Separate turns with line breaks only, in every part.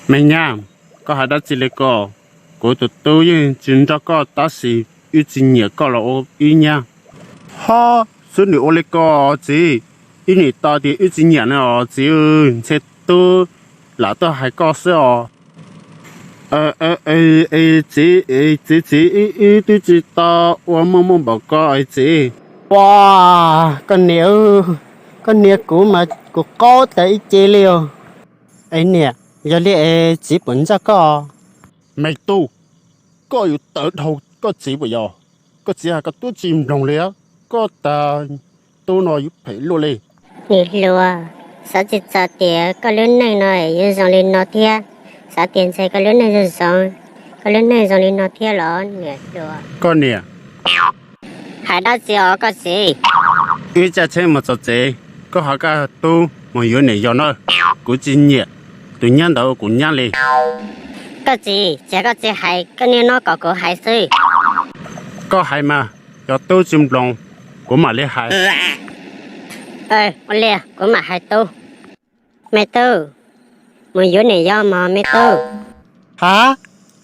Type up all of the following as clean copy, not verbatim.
mình nha có hai đứa chỉ lấy của tụi tôi chính cho có ta sĩ ưu chính nhiều có là ô ưu nha ha số nữ ô lấy có gì ưu nữ ta thì ưu chính nhiều nữa chỉ sẽ tôi là tôi hay có sao chị tôi chỉ ta mong bảo có chị
Wow, con nè cũ mà của có tới chế liều. Ấy nè, giờ đi chỉ bẩn cho có.
mày tu cóอยู่เติร์ดหูก็จีบยอก็จีหาก็ตัวจีมลงเลยก็ตาตัวน้อยอยู่เผยโลเลย
Nị lùa, sao chỉ cho tiền có lớn này nói yên dòng lên nó thia, sao tiền xây có lớn này rồi dòng, có lớn này dòng lên nó thia đó nị lùa.
ก็เนี่ย
Hải đó chỉ ở có gì?
อีจะใช้มาจะเจก็หาก็ตัวมันอยู่ในยอนเลยกูจีเนี่ยตัวยันเดากูยันเลย
Có gì? Chỉ có gì hải, cái này nó có hải sư.
ก็หายมาอยากตัวจีมลงกูมาเลยหาย
Con lìa, của mà hải tu. Mẹ tu, mình dưới này do mà mẹ tu.
Hả?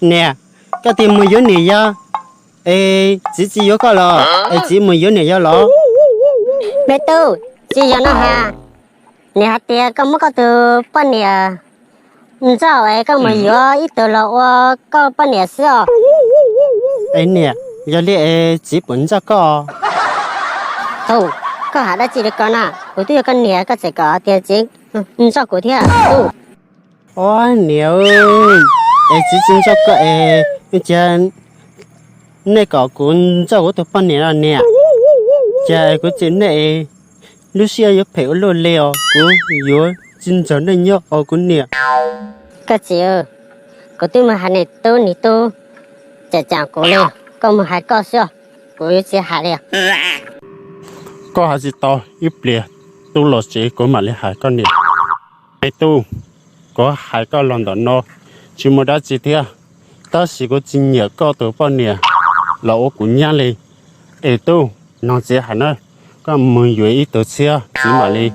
Nè, cái tiền mùi dưới này do. Ê, chỉ yếu có lò. Ê, chỉ mùi dưới này do lò.
Mẹ tu, chỉ do nó hà. Nè hạt tiền, con mới có từ bao nè. Sao ấy, con mới dưới ít từ là có bao nè xưa.
Ê nè, giờ đi chỉ bẩn cho có.
Thôi, có hả đã chỉ được con à? Của tôi con nè, có sẽ có tiền chính. Sao của thế à?
Ôi, nè ơi. Ê, chỉ chính cho có chân. Này có cũng cho của tôi bao nè là nè. Chà, của chính này. Lucia yếu phải ở lô lèo. Của yếu chính cho nên nhớ ở của nè.
Có chị ơi, của tôi mà hạt này tôi nè tôi. Chả chẳng của leo, con mà hạt có sao? Của yếu chỉ hạt leo.
ก็หาสิต่ออีเปลี่ยตัวหลอดเจก็มาเลยหายก็เนี่ยไอตู้ก็หายก็ลอนดอนนอชิมดาจิเทียตาสิก็จินเนี่ยก็ตัวป้อนเนี่ยเราโอ้กุญญาเลยไอตู้น้องเจหายเนอะก็มืออยู่อีตัวเชียจิมาเลย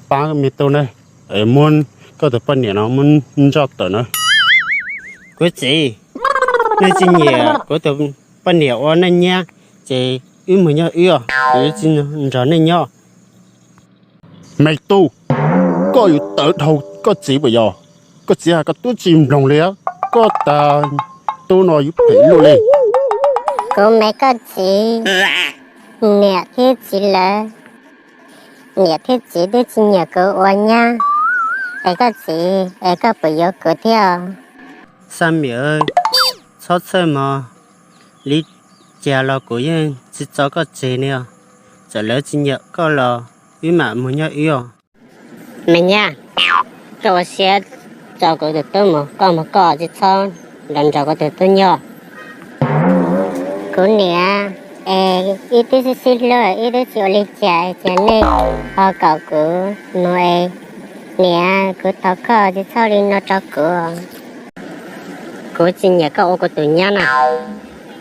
ป้าก็มีตัวเนอะไอมุนก็ตัวป้อนเนี่ยเนาะมุนจอดตัวเนอะ
Của chị. Nơi chính nhẹ của tôi bao nè ở nơi nha. Chị ưu mùi nhớ ưu. Ưu chính rõ nơi nhớ.
ไม่ตู้ก็อยู่เติร์ดหูก็จีบยอก็จีหาก็ตัวจีมลงเลยก็ตาตัวน้อยอยู่เผยโลเลย
Của mấy có chị. Nè thế chị là. Nè thế chị tôi chỉ nhờ của ô nha. Ấy có chị, ấy có bởi yếu của theo.
Sam mẹ ơi. Xót xe mà. Lý chà lò của yên. Chỉ cho có chị nè. Chả lỡ chính nhẹ có lò. Ưu mà mùi nhớ ưu.
Mình nha. Cậu sẽ cho của tôi một có gì xong. Lần cho của tôi nhờ. Của nè. Ít tôi xin lỗi, ít tôi chịu lý chạy cho nên họ cậu của nói nè, của tao có gì sao đi nó cho của chị nhớ cậu của tụi nhau nè,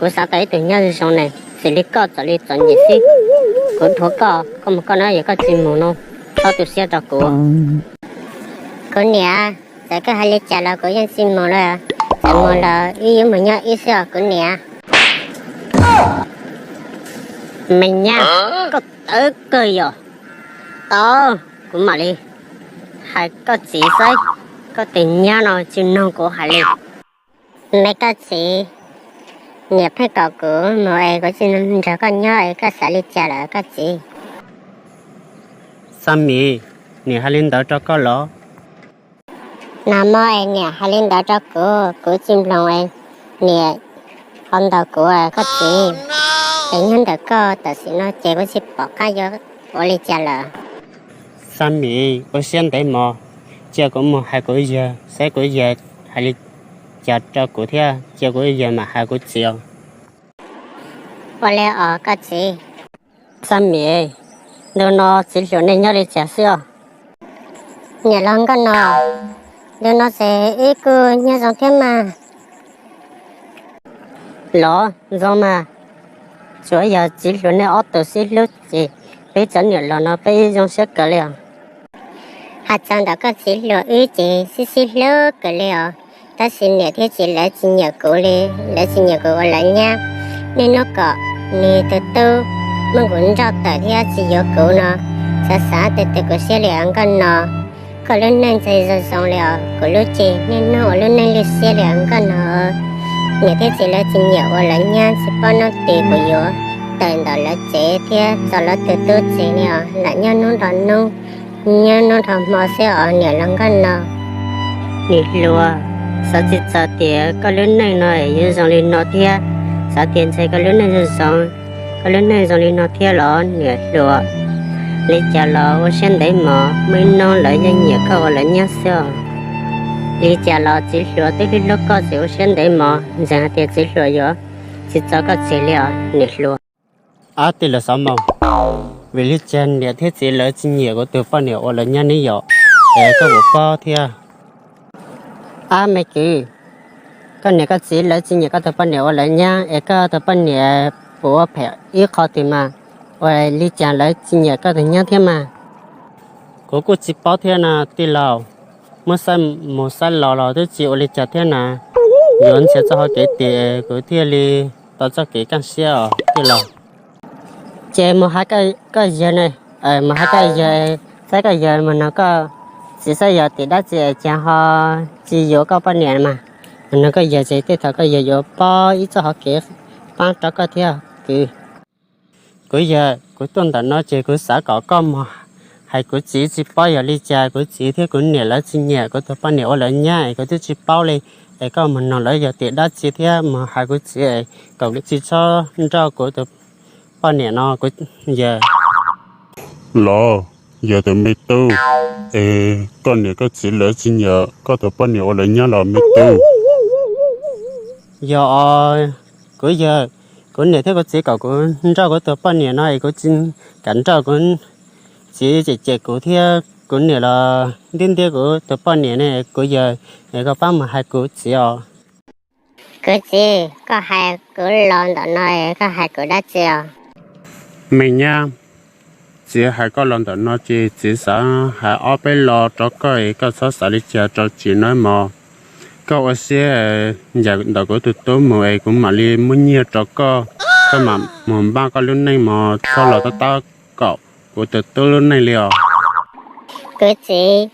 của sao tới tụi nhau rồi xong này xử lý có xử lý chọn gì xí của thuốc có một con nói gì có chị muốn không sao tụi xe cho của nè tại cái hai lý trả là của dân xin muốn là tại muốn là ý mà nhau ý sao của nè mình nha có tới cười rồi đó cũng mà đi hay có chỉ say có tình nhau nào chỉ nông của hải đi mấy cái chị nghiệp hay cậu của mọi có xin cho con nhớ ấy có xử lý trả lời các chị
Sam mẹ. Nè hai lên đó cho có lò.
nam mô ấy nè hai lên đó cho của chim lòng ấy nè con đầu của các chị để nhân được có tự xin nó chế có chị bỏ cái vô bỏ lý trả lời
Sam mẹ. Ở xem đấy mà. Chà có một hai cái giờ. Sẽ cái giờ. Hai lên chà cho của thế. Chà cái giờ mà hai cái chiều.
bỏ lẽ ở các chị
Sam mẹ. Nếu nó chỉ liệu nên nhớ đi trả xưa.
nhà lòng con nó nếu nó sẽ ít cứ nhớ dòng thêm mà
Lọ. Do mà. Chỗ giờ chỉ liệu nên ở tổ xí lúc gì. Bây giờ nhớ là nó bây giờ sẽ cỡ liền.
hạt trong đó có chỉ lúa ư chỉ xí lúa cái liệu ta xin nhẹ thế chỉ là chỉ nhờ cũ đi là chỉ nhờ cũ lại nha nên nó có nè từ từ mình cũng cho tới thì chỉ nhờ cũ nó xa từ từ của xe liền con nó có lúc nên chạy rồi xong liệu có lúc chỉ nên nó lúc nên lúc xe liền con nó nhẹ thế chỉ là chỉ nhờ lại nha chỉ bao nó tiền của yếu tên đó là chế thế cho nó từ từ chế nè lại nha nó đó nó nha nó thầm mò xe ở nhà lăng con nó nè lúa sao chỉ sao tiền có lớn này nói như dòng lên nó thế sao tiền xây có lớn này như dòng có lớn này dòng lên nó thế lo nè lúa lấy trả lo ở trên đấy mà mấy nó lại như nhiều câu lại nhá sao lấy trả lo chỉ lúa tới lúc có gì ở trên đấy mà rằng tiền chỉ lúa rồi chỉ cho có chỉ liệu nè lúa
thì là sao mà vì lý chân để thiết chỉ là chỉ nhiều của từ bao nhiêu ở là nhà này rồi có một bao thì mấy cái cái này cái chỉ là chỉ nhiều cái từ bao nhiêu ở là nhà cái từ bao nhiêu bố phải ít khó thì mà ở lý chân là chỉ nhiều cái từ nhà thế mà cô chỉ bao thế nào thì lâu một sai lò thì chỉ ở lý chân thế nào rồi sẽ cho họ cái tiền của thế li tao cho cái căn xe thì lâu chế một hai cái giờ này một hai cái giờ sai cái giờ mà nó có chỉ sai giờ thì đã chỉ cho họ chỉ có bao nhiêu mà nó có giờ chỉ thì thằng cái giờ bao ít cho họ kể bán cho cái theo cứ giờ cứ tuần đó nó chỉ cứ xả có mà hay cứ chỉ bao giờ đi chơi cứ chỉ thế cứ nhẹ là chỉ nhẹ cứ bao nhiêu là nhẹ cứ chỉ bao lên cái mình nó lấy giờ thì đã chỉ thế mà hay cứ chỉ cầu chỉ cho của bao nhiêu nó có giờ
lo giờ tụi mình tu con này có chỉ lỡ chỉ nhờ có tụi bao nhiêu là nhớ là mình tu
giờ cứ giờ cứ này thế có chỉ cầu cũng cho có tụi bao nhiêu nó có chính cảnh cho cũng chỉ của thế cũng này là đến thế của tụi bao nhiêu này cứ giờ có bán mà hai cứ chỉ
cứ chỉ có hai cứ lon đó nói có hai cứ đã chỉ
mình nha chỉ hai có lần đó nó chỉ sợ hai ở bên lò cho cái số xử lý cho chỉ nói mà có ở xe giờ đầu của tụi tôi mùi cũng mà đi muốn nhiều cho cái mà mùa ba có lúc này mà sau là tao cậu của tụi tôi lúc này liền
cứ chỉ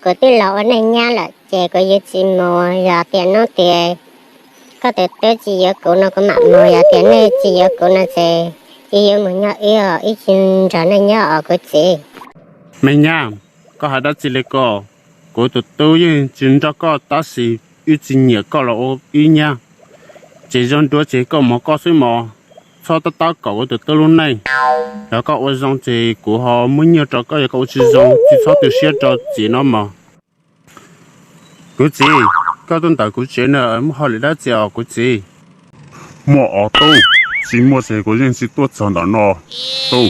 cứ tí lẩu này nha là chỉ có gì chỉ mua giờ tiền nó tiền có tụi tôi chỉ giờ cụ nó có mà mua giờ tiền này chỉ giờ cụ nó chỉ yêu mà nhớ yêu ít chuyện trở nên nhớ ở cái gì
mình nha có hai đứa chỉ lấy có của tụi tôi chính cho có ta sĩ ít chuyện nhiều có là ô ý nha chỉ trong đứa chỉ có một có suy mò sau đó ta cậu của tụi tôi luôn nàyแล้วก็ở trong chỉ của họ muốn nhiều cho có cậu chỉ trong chỉ sau từ xe cho chỉ nó mà cái gì các tuần tại cái chuyện này em hỏi lại chỉ ở cái gì mua ở đâu chỉ mua xe của riêng chỉ tôi chọn đó nó đâu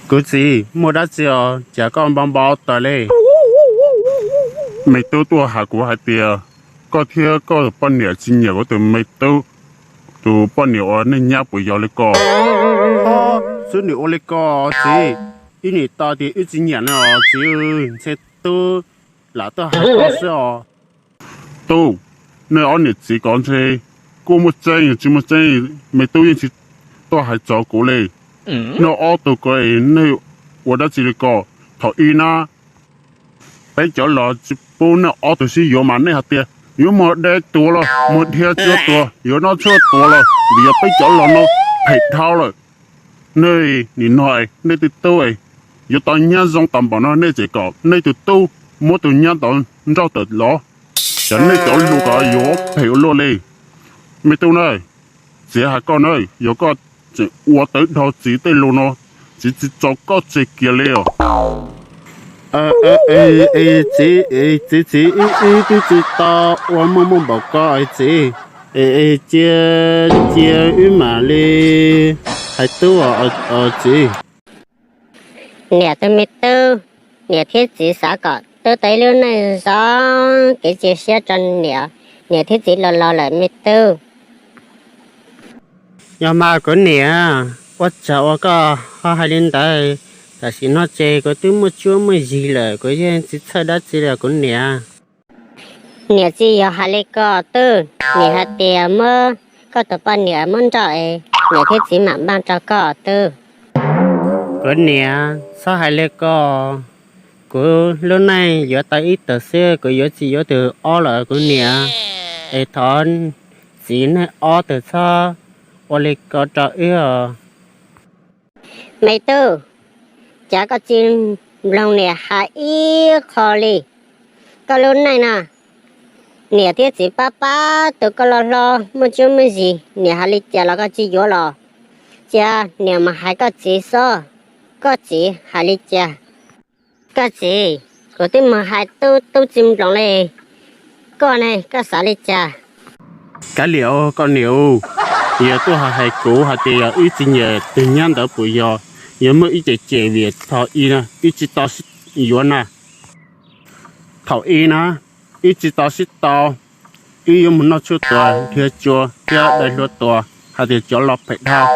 cái gì mua đã chỉ ở chỉ có bằng bao tờ嘞mấy tôi hạ của hai tiền có thể có bao nhiêu chỉ nhiều của tụi mấy tụi bao nhiêu ở nên nháp bây giờ lấy co số nhiều lấy co gì ý này ta thì ít chỉ nhiều nữa chỉ sẽ tôi là tôi hai có sao tôi nơi ở này chỉ còn thế cô một chân chỉ một chân mấy tôi chỉ tôi hay cho cô嘞nó ở tôi cái nơi我đã chỉ có thọ y na bây giờ là chỉ bố nó ở tôi chỉ có mà này hạt tiền有么的多了，么天就多，有那车多了，你要被叫了那配套了，nơi你nói nơi từ tôi有当年种担保那那这个那từ tôi么từ年当绕得了，人那叫路个有配落嘞，没到呢，这还讲呢，有个这我对头自己路呢，自己做个这个了。chị知道我冇报告chị chia mà đi hay tu chị
nè tôi mới tu nè thiết chỉ sao có tôi thấy lúc này sao cái chia sẻ chân nè thiết chỉ lo lại mới tu
nhưng mà cái nè tôi cháu có hai linh đại là chỉ nó chơi có thứ một chúa mới gì là có những chỉ chơi đó chỉ là con nè
nè chỉ ở hà lê có tư nè hà tiền mơ có tập ban nè môn trọi nè thế chỉ mà ban cho có tư
con nè sao hai lê có của lúc này giờ tay ít tờ xe của giờ chỉ giờ từ o là con nè để thon chỉ này o từ sao o lê có trọ yêu
mấy tư chả có chim lòng nè hà ít khó li có lúc này nè nè thế chỉ ba tự có lo một chút mới gì nè hà li chả là có chỉ vô lo chả nè mà hai có chỉ so có chỉ hà li chả có chỉ có thể mà hai tu chim lòng này có này có sao li chả
cá liệu con liệu giờ tôi hay cố hay thì ít chỉ nhờ tự nhiên đó bùi giờ giờ mới ít chỉ việc thọ y nè ít chỉ tao xí yếu nè thọ y nè ít chỉ tao xí tao y yếu muốn nó chút tuổi thì chua thì đầy lúa tuổi hay thì cho lọp phải thao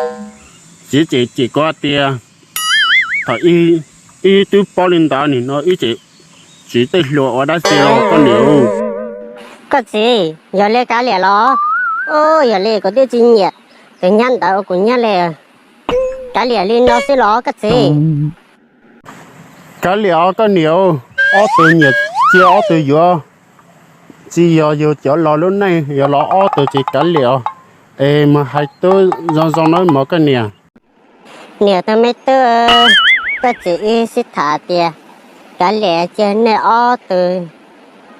chỉ có tiền thọ y tu bao linh đạo này nó ít chỉ tới lúa ở đó xíu con liệu
có gì giờ lấy cá lẻ lo ô giờ lấy có tiêu chín nhiệt cái nhăn tao cũng nhăn lẻ cá lẻ lên nó sẽ lo cái gì
cá liệu con liệu ở từ nhiệt chỉ ở từ vừa chỉ giờ cho lò lúc này giờ lò ở từ chỉ cá liệu mà hai tôi dòng nói mở cái nè
nè tao mấy tao cái gì sẽ thả tiền cá lẻ trên này ở từ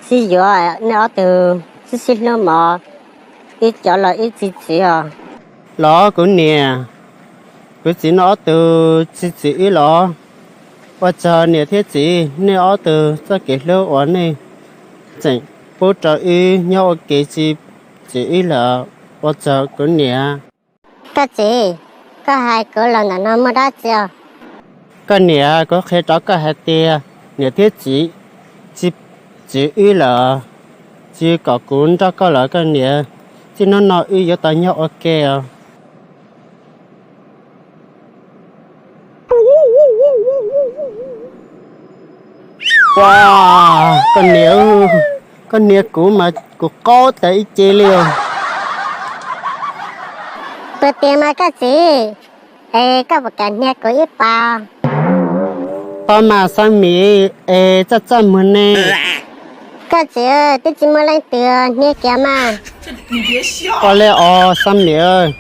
xí giờ này ở từ xí nó mà ít cho là ít chỉ à
lọ của nè cái chỉ nó từ chỉ lọ và chờ nè thế chỉ nè ở từ cho cái lô ở này chẳng bố trợ y nhau cái chỉ là và chờ của nè
cái gì cái hai cái là nó mới đã chưa
cái nè có khi đó cái hai tia nè thế chỉ y là chỉ có cuốn cho cái là cái nè chỉ nó nói y cho ta nhau ok à wow con nè của mà của có thể chơi liền
tôi tìm mà cái gì cái vật cảnh nhà có ít bao
ba mà sao mi chắc chắn muốn nè
cái gì tôi chỉ muốn lấy tiền nhà kia mà
có lẽ sao mi ơi